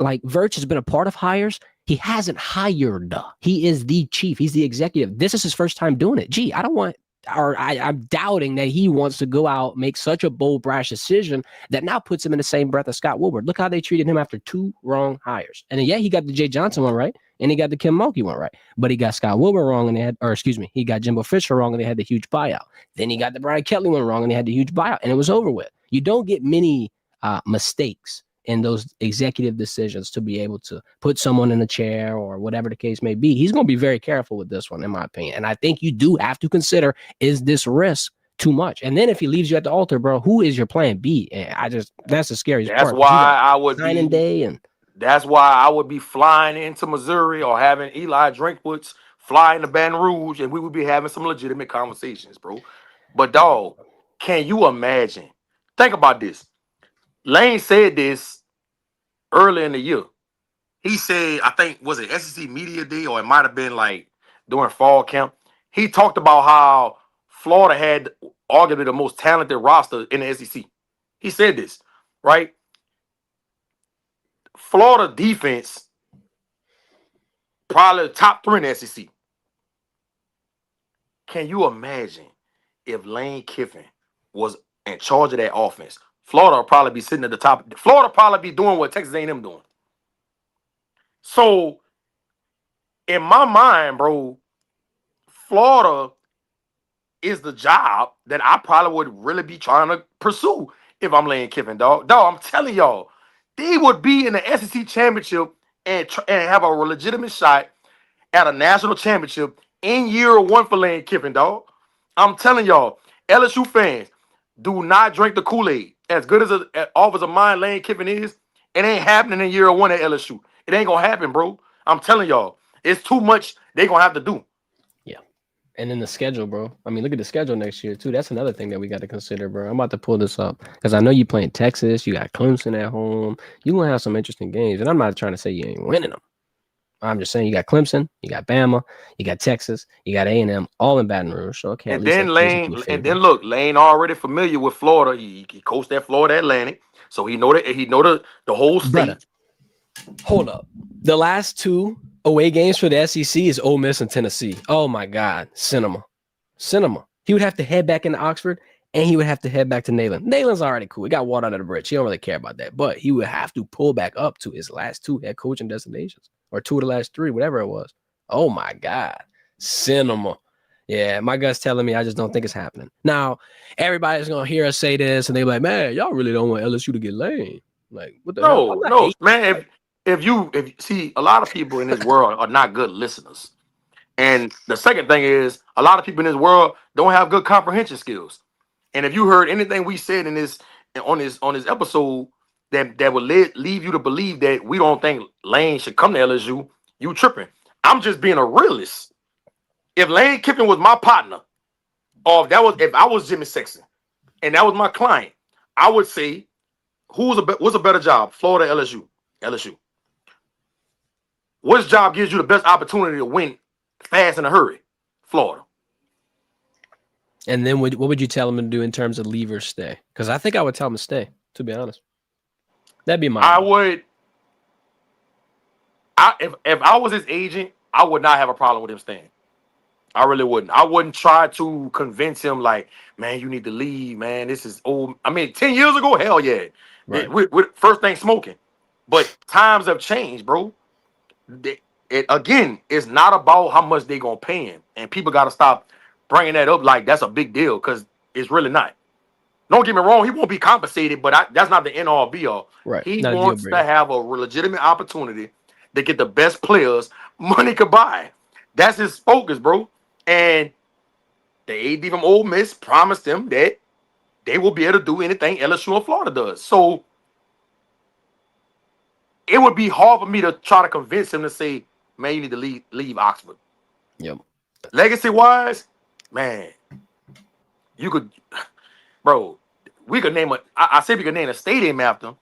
like Verch has been a part of hires. He hasn't hired. He is the chief. He's the executive. This is his first time doing it. Gee, I'm doubting that he wants to go out, make such a bold, brash decision that now puts him in the same breath as Scott Woodward. Look how they treated him after 2 wrong hires. And then, he got the Jay Johnson one right, and he got the Kim Mulkey one right. But he got Scott Woodward wrong, and he got Jimbo Fisher wrong, and they had the huge buyout. Then he got the Brian Kelly one wrong, and they had the huge buyout, and it was over with. You don't get many mistakes in those executive decisions to be able to put someone in a chair or whatever the case may be. He's going to be very careful with this one, in my opinion. And I think you do have to consider, is this risk too much? And then if he leaves you at the altar, bro, who is your plan B? And that's the scariest part. That's why I would signing day, and that's why I would be flying into Missouri or having Eli Drinkwitz fly into Baton Rouge, and we would be having some legitimate conversations, bro. But dog, Can you imagine? Think about this. Lane said this early in the year. He said, I think, was it SEC Media Day or it might have been like during fall camp. He talked about how Florida had arguably the most talented roster in the SEC. He said this, right? Florida defense, probably the top 3 in the SEC. Can you imagine if Lane Kiffin was in charge of that offense? Florida will probably be sitting at the top. Florida probably be doing what Texas A&M doing. So, in my mind, bro, Florida is the job that I probably would really be trying to pursue if I'm Lane Kiffin, dog. Dog, I'm telling y'all, they would be in the SEC championship and have a legitimate shot at a national championship in year 1 for Lane Kiffin, dog. I'm telling y'all, LSU fans, do not drink the Kool-Aid. As good as an offensive mind Lane Kiffin is, it ain't happening in year 1 at LSU. It ain't gonna happen, bro. I'm telling y'all, it's too much they gonna have to do. Yeah. And then the schedule, bro. I mean, look at the schedule next year, too. That's another thing that we got to consider, bro. I'm about to pull this up because I know you playing Texas. You got Clemson at home. You're going to have some interesting games. And I'm not trying to say you ain't winning them. I'm just saying you got Clemson, you got Bama, you got Texas, you got A&M, all in Baton Rouge. So okay, and then look, Lane already familiar with Florida. He coached at Florida Atlantic, so he know the whole state. Brother, hold up. The last 2 away games for the SEC is Ole Miss and Tennessee. Oh my God, cinema. He would have to head back into Oxford, and he would have to head back to Neyland. Neyland's already cool. He got water under the bridge. He don't really care about that, but he would have to pull back up to his last 2 head coaching destinations. Or 2 of the last 3, whatever it was. Oh my God. Cinema. Yeah, my gut's telling me I just don't think it's happening. Now, everybody's gonna hear us say this and they're like, man, y'all really don't want LSU to get Lane. Like, what the hell? No, man. If you see, a lot of people in this world are not good listeners. And the second thing is, a lot of people in this world don't have good comprehension skills. And if you heard anything we said in this on this episode that would leave you to believe that we don't think Lane should come to LSU, you tripping. I'm just being a realist. If Lane Kiffin was my partner, or if I was Jimmy Sexton and that was my client, I would say, what's a better job, Florida or LSU? LSU. Which job gives you the best opportunity to win fast in a hurry? Florida. And then what would you tell him to do in terms of leave or stay? Because I think I would tell him to stay, to be honest. That'd be my. I would. If I was his agent, I would not have a problem with him staying. I really wouldn't. I wouldn't try to convince him like, man, you need to leave, man. This is old. I mean, 10 years ago, hell yeah. Right. With first thing smoking. But times have changed, bro. Again, it's not about how much they gonna pay him. And people got to stop bringing that up like that's a big deal because it's really not. Don't get me wrong, he won't be compensated, but that's not the end all be all. Right. He wants to have a legitimate opportunity to get the best players money could buy. That's his focus, bro. And the AD from Ole Miss promised him that they will be able to do anything LSU and Florida does. So it would be hard for me to try to convince him to say, man, you need to leave Oxford. Yep. Legacy-wise, man, you could... Bro, we could name I said we could name a stadium after him.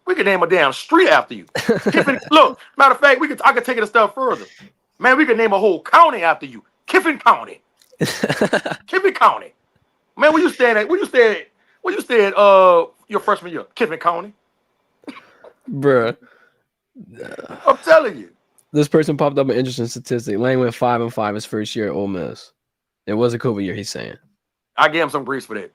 We could name a damn street after you. Kiffin, look, matter of fact, I could take it a step further. Man, we could name a whole county after you. Kiffin County. Kiffin County. Man, where you staying at? Where you stay at your freshman year? Kiffin County. Bruh. I'm telling you. This person popped up an interesting statistic. Lane went 5-5 his first year at Ole Miss. It was a COVID year, he's saying. I give him some grease for that.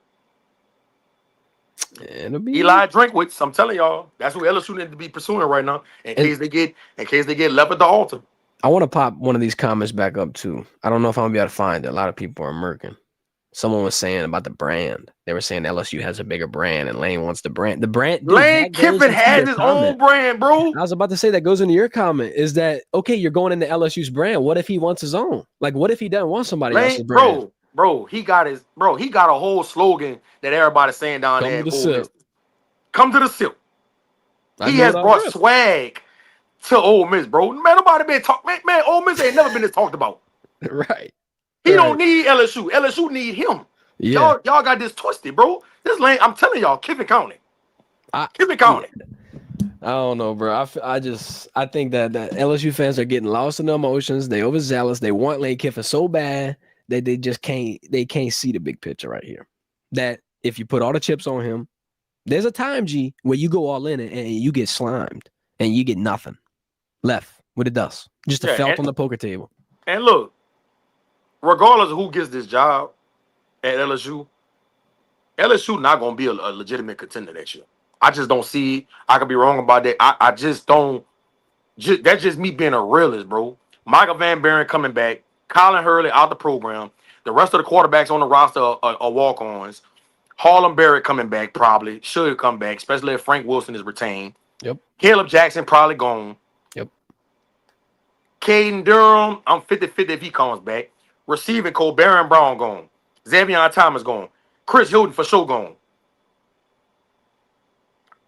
It'll be Eli Drinkwitz. I'm telling y'all, that's who LSU need to be pursuing right now. In case they get left at the altar. I want to pop one of these comments back up too. I don't know if I'm gonna be able to find it. A lot of people are murking. Someone was saying about the brand. They were saying LSU has a bigger brand, and Lane wants the brand. The brand. Dude, Lane Kiffin has his own brand, bro. I was about to say that goes into your comment. Is that okay? You're going into LSU's brand. What if he wants his own? Like, what if he doesn't want somebody else's brand? Bro, he got a whole slogan that everybody's saying down there. Come to the silk. He has brought swag to Ole Miss, bro. Man, nobody been talking. Man, Ole Miss ain't never been this talked about. Right. He don't need LSU. LSU need him. Yeah. Y'all got this twisted, bro. This Lane, I'm telling y'all, Kiffin County. Kiffin Yeah. County. I don't know, bro. I think that LSU fans are getting lost in their emotions. They overzealous. They want Lane Kiffin so bad that they can't see the big picture right here. That if you put all the chips on him, there's a time, G, where you go all in and you get slimed and you get nothing left with the dust. Just a Yeah, felt on the poker table. and look, regardless of who gets this job at LSU not gonna be a legitimate contender next year. I just don't see it. I could be wrong about that. I just don't. That's just me being a realist, bro. Michael Van Buren coming back, Colin Hurley out the program. The rest of the quarterbacks on the roster are walk-ons. Harlem Barrett coming back probably should come back, especially if Frank Wilson is retained. Yep. Caleb Jackson probably gone. Yep. Caden Durham, I'm 50-50 if he comes back. Receiving Cole Baron Brown gone. Xavier Thomas gone. Chris Hilton for sure gone.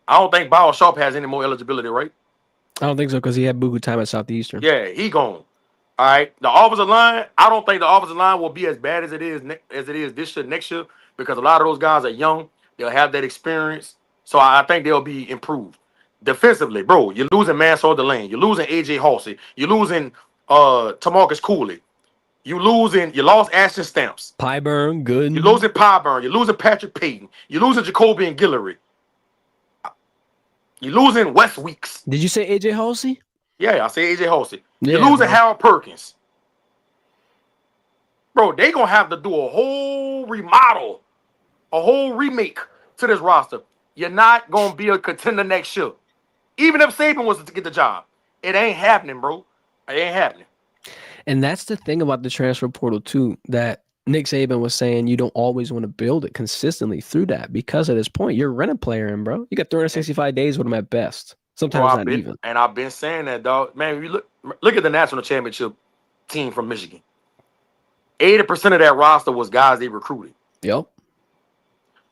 I don't think Ball Sharp has any more eligibility, right? I don't think so because he had Buku time at Southeastern. Yeah, he gone. All right. The offensive line, I don't think the offensive line will be as bad as it is this year, next year, because a lot of those guys are young. They'll have that experience. So I think they'll be improved. Defensively, bro, you're losing Mansour Delane. You're losing AJ Halsey. You're losing Tamarcus Cooley. You lost Ashton Stamps. Pyburn, good. You're losing Pyburn. You're losing Patrick Payton. You're losing Jacoby and Guillory. You're losing Wes Weeks. Did you say AJ Halsey? Yeah, I say AJ Halsey. Yeah, You're losing bro. Harold Perkins. Bro, they going to have to do a whole remodel, a whole remake to this roster. You're not going to be a contender next year. Even if Saban was to get the job. It ain't happening, bro. It ain't happening. And that's the thing about the transfer portal, too, that Nick Saban was saying you don't always want to build it consistently through that because at this point, you're a rental player in, bro. You got 365 days with them at best. Sometimes not even. And I've been saying that, dog. Man, you look at the national championship team from Michigan. 80% of that roster was guys they recruited. Yep.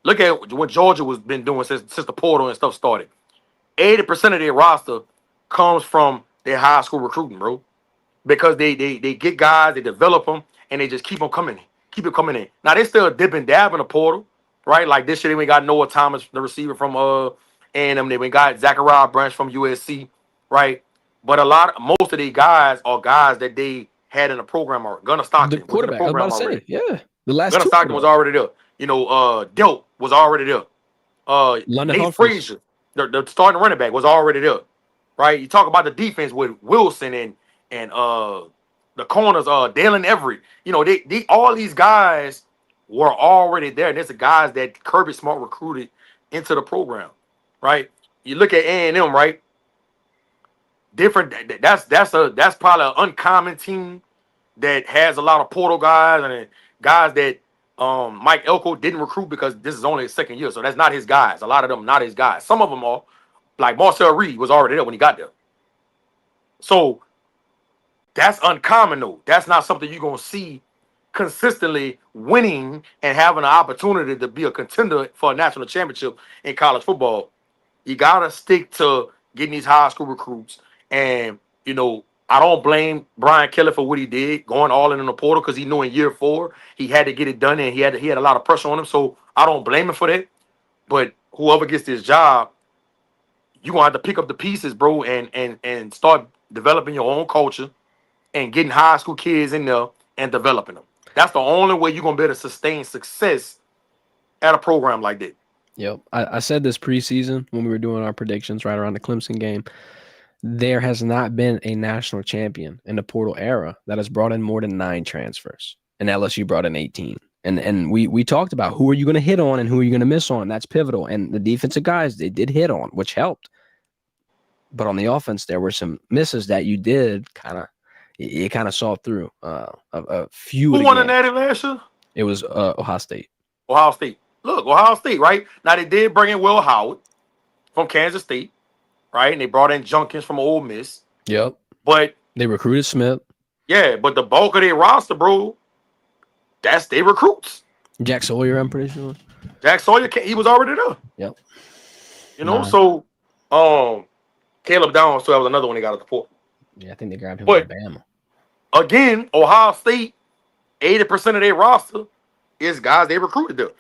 Look at what Georgia was been doing since the portal and stuff started. 80% of their roster comes from their high school recruiting, bro. Because they get guys, they develop them, and they just keep them coming in. Keep it coming in. Now, they still dip and dab in the portal, right? Like this year, they got Noah Thomas, the receiver from A&M. They got Zachariah Branch from USC, right? But most of these guys are guys that they had in the program or Gunnar Stockton. The quarterback, I was about to say, yeah. The last Gunnar Stockton was already there. You know, Delp was already there. Nate Frazier, the starting running back, was already there, right? You talk about the defense with Wilson and the corners, Dalen Everett. You know, they all these guys were already there. And there's the guys that Kirby Smart recruited into the program, right? You look at A&M, right? Different. That's probably an uncommon team that has a lot of portal guys and guys that Mike Elko didn't recruit because this is only his second year, so that's not his guys. A lot of them not his guys. Some of them are, like Marcel Reed was already there when he got there. So that's uncommon, though. That's not something you're gonna see consistently winning and having an opportunity to be a contender for a national championship in college football. You gotta stick to getting these high school recruits, and you know, I don't blame Brian Kelly for what he did, going all in the portal, because he knew in year 4 he had to get it done, and he had a lot of pressure on him. So I don't blame him for that. But whoever gets this job, you're gonna have to pick up the pieces, bro, and start developing your own culture and getting high school kids in there and developing them. That's the only way you're gonna be able to sustain success at a program like that. Yep. I said this preseason when we were doing our predictions right around the Clemson game. There has not been a national champion in the portal era that has brought in more than 9 transfers, and LSU brought in 18. And we talked about who are you going to hit on and who are you going to miss on. That's pivotal. And the defensive guys, they did hit on, which helped. But on the offense, there were some misses that you did you kind of saw through. A few. Who won the Natty last year? It was Ohio State. Ohio State. Look, Ohio State, right? Now, they did bring in Will Howard from Kansas State, right? And they brought in Junkins from Ole Miss. Yep. But they recruited Smith. Yeah, but the bulk of their roster, bro, that's their recruits. Jack Sawyer, I'm pretty sure. Jack Sawyer, he was already there. Yep. You know, so Caleb Downs, so that was another one they got at the port. Yeah, I think they grabbed him from Bama. Again, Ohio State, 80% of their roster it's guys they recruited there.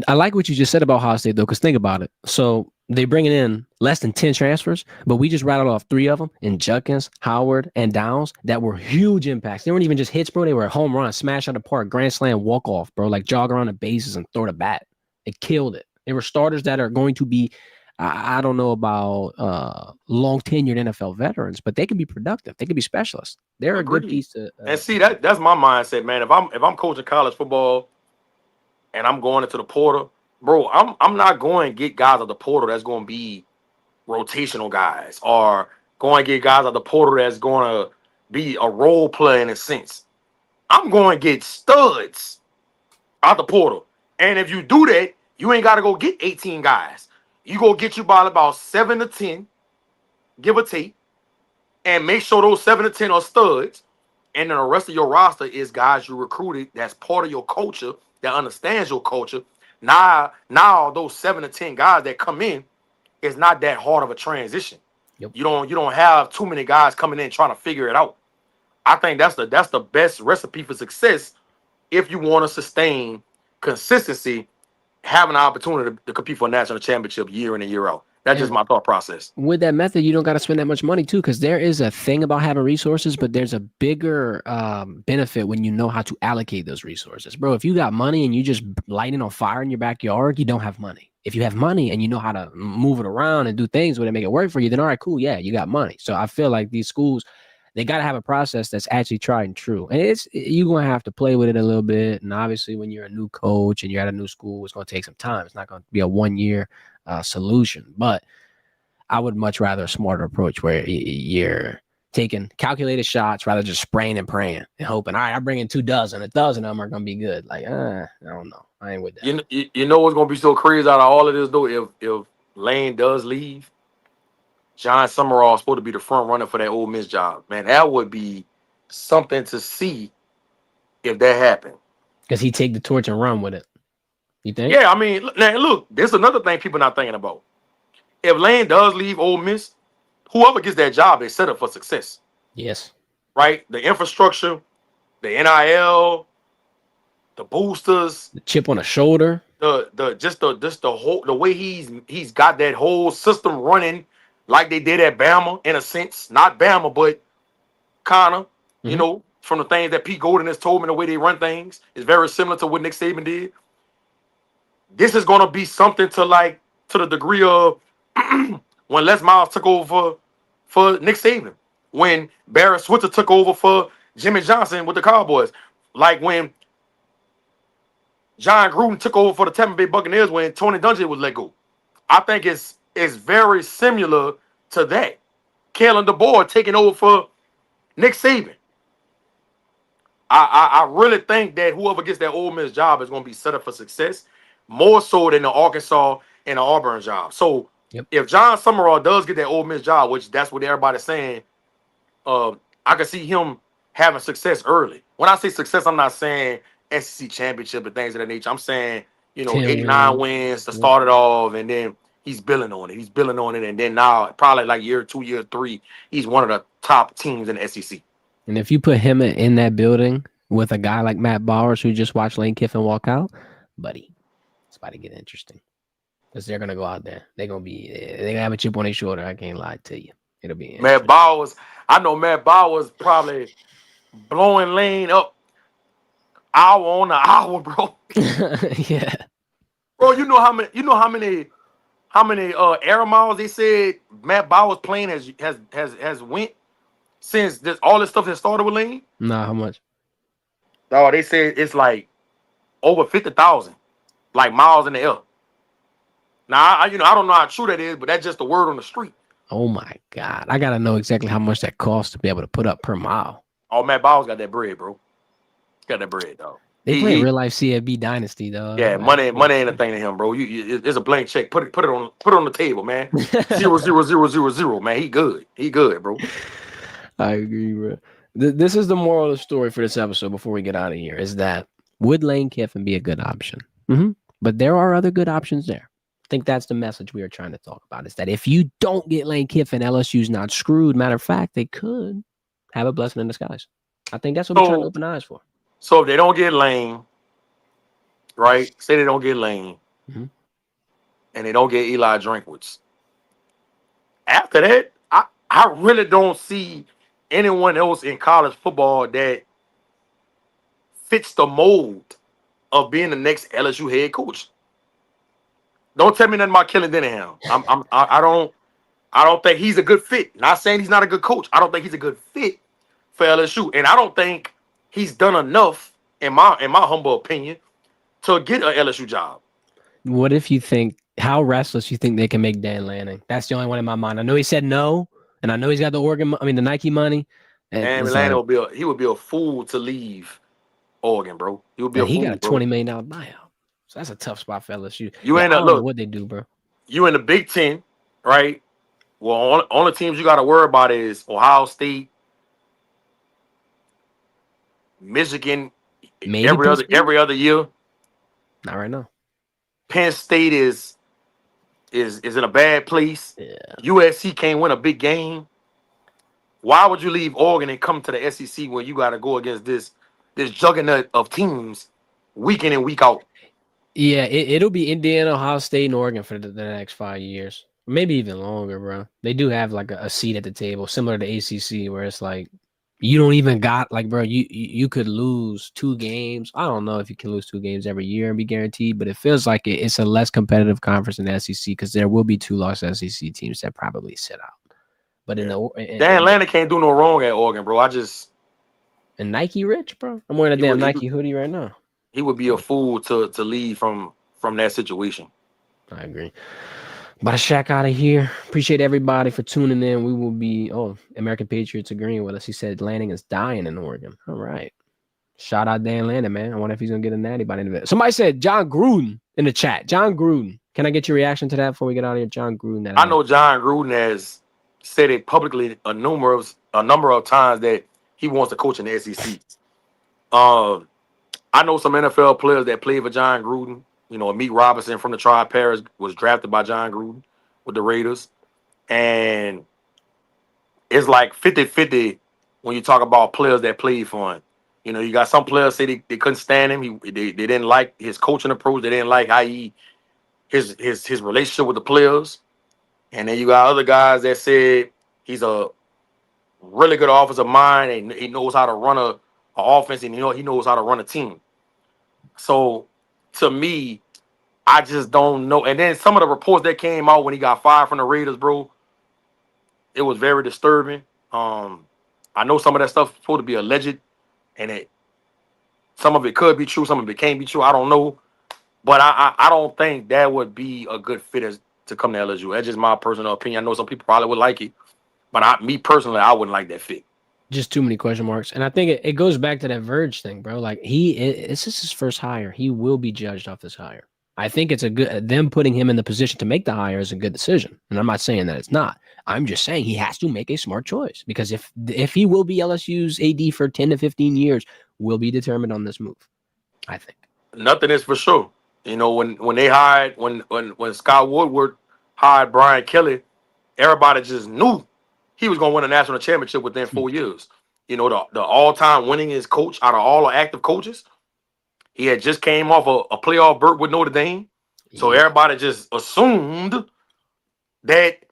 I like what you just said about Ohio State, though, because think about it. So they bringing in less than 10 transfers, but we just rattled off 3 of them in Judkins, Howard, and Downs that were huge impacts. They weren't even just hits, bro. They were a home run, smash out of the park, grand slam, walk off, bro. Like jog around the bases and throw the bat. It killed it. They were starters that are going to be, I don't know about long tenured NFL veterans, but they can be productive. They can be specialists. They're a good piece to. And see, that's my mindset, man. If I'm coaching college football and I'm going into the portal, bro, I'm not going to get guys at the portal that's going to be rotational guys, or going to get guys at the portal that's going to be a role player in a sense. I'm going to get studs out the portal. And if you do that, you ain't got to go get 18 guys. You go get you by about 7 to 10, give or take, and make sure those 7 to 10 are studs. And then the rest of your roster is guys you recruited that's part of your culture, that understands your culture. Now those 7 to 10 guys that come in, it's not that hard of a transition. Yep. You don't have too many guys coming in trying to figure it out. I think that's the best recipe for success if you want to sustain consistency, having an opportunity to compete for a national championship year in and year out. That's just my thought process. With that method, you don't got to spend that much money too, because there is a thing about having resources, but there's a bigger benefit when you know how to allocate those resources. Bro, if you got money and you just lighting on fire in your backyard, you don't have money. If you have money and you know how to move it around and do things with it, make it work for you, then all right, cool, yeah, you got money. So I feel like these schools, they got to have a process that's actually tried and true. And you're going to have to play with it a little bit. And obviously, when you're a new coach and you're at a new school, it's going to take some time. It's not going to be a 1-year solution. But I would much rather a smarter approach where you're taking calculated shots rather than just spraying and praying and hoping, all right, I bring in 24, 1,000 of them are going to be good. Like, I don't know. I ain't with that. You know what's going to be so crazy out of all of this, though? If Lane does leave, John Summerall is supposed to be the front runner for that Ole Miss job. Man, that would be something to see if that happened. Because he take the torch and run with it. You think? Yeah, I mean, now look, there's another thing people not thinking about. If Lane does leave Ole Miss, whoever gets that job is set up for success. Yes. Right? The infrastructure, the NIL, the boosters, the chip on the shoulder, the way he's got that whole system running like they did at Bama, in a sense. Not Bama, but kind of, you know, from the things that Pete Golden has told me, the way they run things is very similar to what Nick Saban did. This is going to be something to the degree of when Les Miles took over for Nick Saban, when Barrett Switzer took over for Jimmy Johnson with the Cowboys, like when John Gruden took over for the Tampa Bay Buccaneers when Tony Dungy was let go. I think it's very similar to that. Kalen DeBoer taking over for Nick Saban. I really think that whoever gets that Ole Miss job is going to be set up for success, more so than the Arkansas and the Auburn job. So if John Summerall does get that Ole Miss job, which that's what everybody's saying, I can see him having success early. When I say success, I'm not saying SEC championship and things of that nature. I'm saying, 89 wins to start it off, and then he's building on it. And then now, probably like year 2, year 3, he's one of the top teams in the SEC. And if you put him in that building with a guy like Matt Bowers, who just watched Lane Kiffin walk out, buddy, it's about to get interesting. Because they're going to go out there. They're going to have a chip on their shoulder. I can't lie to you. It'll be interesting. Matt Bowers, I know Matt Bowers probably blowing Lane up hour on the hour, bro. Yeah. Bro, you know how many air miles they said Matt Bowers plane has went since all this stuff that started with Lane? Nah, how much? Oh, they said it's like over 50,000 like miles in the air. Now, I don't know how true that is, but that's just the word on the street. Oh my God, I gotta know exactly how much that costs to be able to put up per mile. Oh, Matt Bowers got that bread, bro. Got that bread, dog. They play real life CFB dynasty, dog. Yeah, money ain't a thing to him, bro. It's a blank check. Put it on the table, man. 0, man. He good, bro. I agree, bro. This is the moral of the story for this episode. Before we get out of here, is that would Lane Kiffin be a good option? But there are other good options there. I think that's the message we are trying to talk about. Is that if you don't get Lane Kiffin, LSU's not screwed. Matter of fact, they could have a blessing in disguise. I think that's what we're trying to open eyes for. So if they don't get Lane, right? Say they don't get Lane Mm-hmm. and they don't get Eli Drinkwitz. After that, I really don't see anyone else in college football that fits the mold of being the next LSU head coach. Don't tell me nothing about Kellen Denningham. I don't think he's a good fit. Not saying he's not a good coach. I don't think he's a good fit for LSU, and I don't think he's done enough, in my humble opinion, to get an LSU job. What if you think how restless you think they can make Dan Lanning? That's the only one in my mind. I know he said no, and I know he's got the Nike money, and And it's Atlanta like, would be a fool to leave Oregon, bro. He would be a and he got fool, a bro. $20 million buyout, so that's a tough spot for LSU. You Yeah, end I up don't know look, what they do, bro. you in the Big Ten, right? Well, only teams you got to worry about is Ohio State, Michigan, Maybe Pittsburgh. every other year. Not right now. Penn State is in a bad place. Yeah, USC can't win a big game. Why would you leave Oregon and come to the SEC when you got to go against this juggernaut of teams week in and week out? yeah. It'll be Indiana, Ohio State, and Oregon for the next 5 years, maybe even longer, bro. They do have like a seat at the table, similar to ACC, where it's like you don't even got like, bro. You could lose 2 games. I don't know if you can lose 2 games every year and be guaranteed, but it feels like it's a less competitive conference than the SEC because there will be 2 lost SEC teams that probably sit out. But Yeah. Dan in Lanning can't do no wrong at Oregon, bro. and Nike rich, bro. I'm wearing a he damn would Nike hoodie right now. he would be a fool to leave from that situation. I agree. But Shaq out of here. Appreciate everybody for tuning in. We will be American Patriots agreeing with us. He said Lanning is dying in Oregon. All right. Shout out Dan Lanning, man. I wonder if he's gonna get a natty by the end of it. Somebody said John Gruden in the chat. John Gruden. Can I get your reaction to that before we get out of here? John Gruden. I know John Gruden has said it publicly a number of times that he wants to coach in the SEC. I know some NFL players that played for John Gruden. You know, Meek Robinson from the Tribe Paris was drafted by John Gruden with the Raiders. And it's like 50-50 when you talk about players that played for him. You know, you got some players say they couldn't stand him. They didn't like his coaching approach. They didn't like how his relationship with the players. And then you got other guys that said he's a really good offensive mind and he knows how to run a offense and he knows how to run a team. So to me, I just don't know. And then some of the reports that came out when he got fired from the Raiders, bro, it was very disturbing. I know some of that stuff is supposed to be alleged, and some of it could be true, some of it can't be true. I don't know, but I don't think that would be a good fit to come to LSU. That's just my personal opinion. I know some people probably would like it, but me personally, I wouldn't like that fit. Just too many question marks. And I think it goes back to that Verge thing, bro. Like this is his first hire. He will be judged off this hire. I think it's them putting him in the position to make the hire is a good decision. And I'm not saying that it's not. I'm just saying he has to make a smart choice because if he will be LSU's AD for 10 to 15 years, will be determined on this move. I think. Nothing is for sure. You know, when they hired when Scott Woodward hired Brian Kelly, everybody just knew he was going to win a national championship within 4 years. You know, the all-time winningest coach out of all the active coaches. He had just came off a playoff berth with Notre Dame. So everybody just assumed that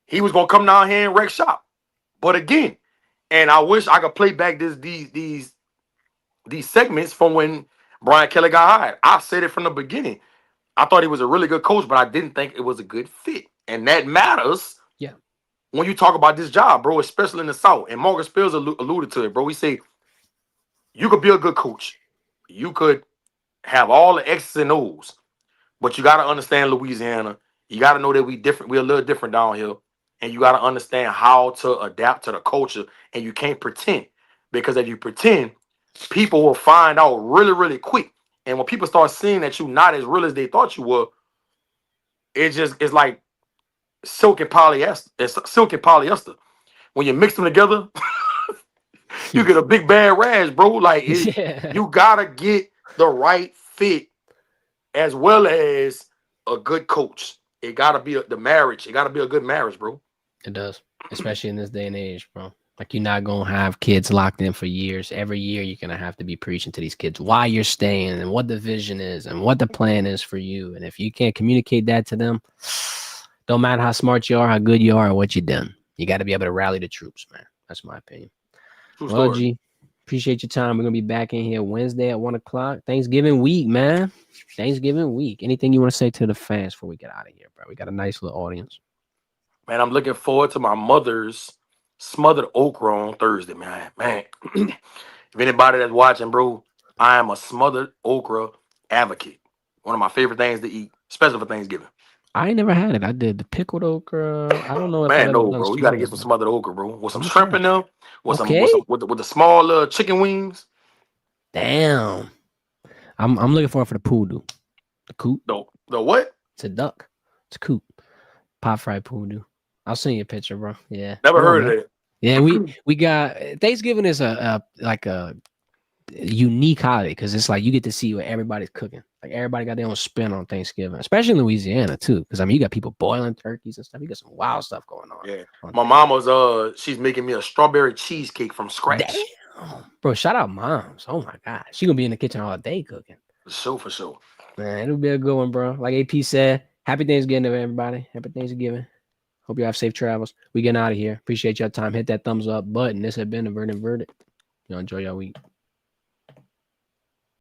he was going to come down here and wreck shop. But again, and I wish I could play back these segments from when Brian Kelly got hired. I said it from the beginning. I thought he was a really good coach, but I didn't think it was a good fit. And that matters. Yeah. When you talk about this job, bro, especially in the South. And Morgan Spills alluded to it, bro. He said, you could be a good coach. You could have all the X's and O's. But you got to understand Louisiana. You got to know that we different. We're a little different down here. And you got to understand how to adapt to the culture. And you can't pretend. Because if you pretend, people will find out really, really quick. And when people start seeing that you're not as real as they thought you were, it's like silk and polyester. It's silk and polyester. When you mix them together, you get a big bad rash, bro. Like you gotta get the right fit as well as a good coach. It gotta be the marriage. It gotta be a good marriage, bro. It does, especially in this day and age, bro. Like you're not gonna have kids locked in for years. Every year you're gonna have to be preaching to these kids why you're staying and what the vision is and what the plan is for you. And if you can't communicate that to them, don't matter how smart you are, how good you are, or what you've done. You got to be able to rally the troops, man. That's my opinion. True Well, story. G, appreciate your time. We're gonna be back in here Wednesday at 1:00. Thanksgiving week, man. Thanksgiving week. Anything you want to say to the fans before we get out of here, bro? We got a nice little audience. Man, I'm looking forward to my mother's smothered okra on Thursday, man. Man, if anybody that's watching, bro, I am a smothered okra advocate. One of my favorite things to eat, especially for Thanksgiving. I ain't never had it. I did the pickled okra. I don't know if I've Man, ever no, done bro, you got to smothered. get some smothered okra, bro, with I'm some gonna shrimp try. in them, Okay. with the small chicken wings. Damn. I'm looking for the poodoo. The coot. The what? It's a duck. It's a coot. Pot fried poodoo. I'll send you a picture, bro. Yeah. Never Come on, heard man. of that. Yeah, we got Thanksgiving is a unique holiday because it's like you get to see what everybody's cooking. Like everybody got their own spin on Thanksgiving, especially in Louisiana too. Because I mean, you got people boiling turkeys and stuff. You got some wild stuff going on. Yeah, On my mama's she's making me a strawberry cheesecake from scratch. Damn, bro! Shout out moms. Oh my god, she gonna be in the kitchen all day cooking. For sure. Man, it'll be a good one, bro. Like AP said, happy Thanksgiving to everybody. Happy Thanksgiving. Hope you have safe travels. We getting out of here. Appreciate your time. Hit that thumbs up button. This has been the Verdin Verdict. Y'all enjoy your week.